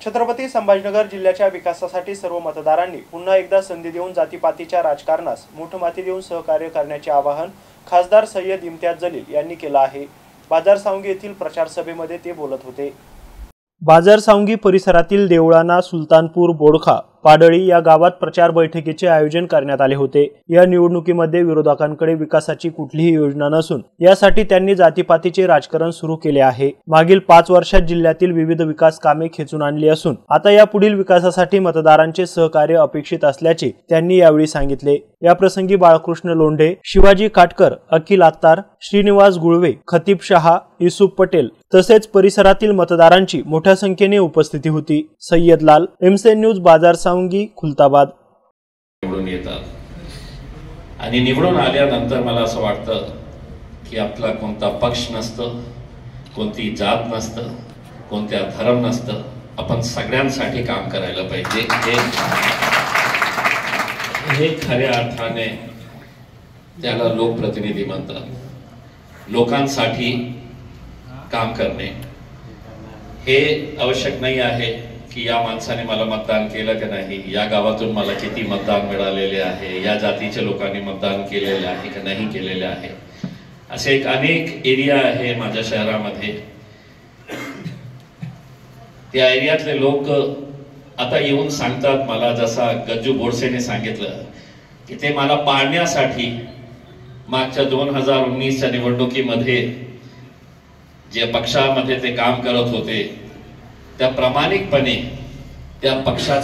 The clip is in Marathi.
छत्रपती संभाजीनगर जिल्ह्याच्या विकासासाठी सर्व मतदारांनी पुन्हा एकदा संधी देऊन जातीपातीच्या राजकारणास मूठमाती देऊन सहकार्य करण्याचे आवाहन खासदार सय्यद इम्तियाज जलील यांनी केले आहे। बाजारसावंगी येथील प्रचार सभेमध्ये ते बोलत होते। बाजारसावंगी परिसरातील देवळाणा, सुलतानपूर, बोडखा, पाडळी या गावात प्रचार बैठकीचे आयोजन करण्यात आले होते। या निवडणुकीमध्ये विरोधकांकडे विकासाची कुठलीही योजना नसून यासाठी त्यांनी जातीपातीचे राजकारण सुरू केले आहे। मागील 5 वर्षात जिल्ह्यातील विविध विकास कामे खेचून आणली असून आता या पुढील विकासासाठी मतदारांचे सहकार्य अपेक्षित असल्याचे त्यांनी यावेळी सांगितले। या प्रसंगी बाळकृष्ण लोंढे, शिवाजी काटकर, अखिल आत्तार, श्रीनिवास गुळवे, खतीब शहा, युसुफ पटेल तसेच परिसरातील मतदारांची मोठ्या संख्येने उपस्थिती होती। सय्यद लाल, एमसेन न्यूज, बाजारसावंगी, खुलताबाद। निवडून येतात आणि निवडून आल्यानंतर मला असं वाटतं की आपला कोणता पक्ष नसतं, कोणती जात नसतं, कोणत्या धर्म नसतं, आपण सगळ्यांसाठी काम करायला पाहिजे। हे खऱ्या अर्थाने त्याला लोकप्रतिनिधी म्हणतात। लोकांसाठी काम करणे हे आवश्यक नाही आहे की या माणसाने मला मतदान केलं की नाही, या गावातून मला किती मतदान मिळालेले आहे, या जातीच्या लोकांनी मतदान केलेले आहे की नाही केलेले आहे। असे एक अनेक एरिया आहे माझ्या शहरामध्ये। त्या एरियातले लोक आता येऊन सांगतात मला, जसा गज्जू बोरसेने सांगितलं की ते मला पाळण्यासाठी मागच्या 2019च्या निवडणुकीमध्ये जे पक्षामध्ये ते काम करत होते त्या प्रामाणिकपणे त्या पक्षाचा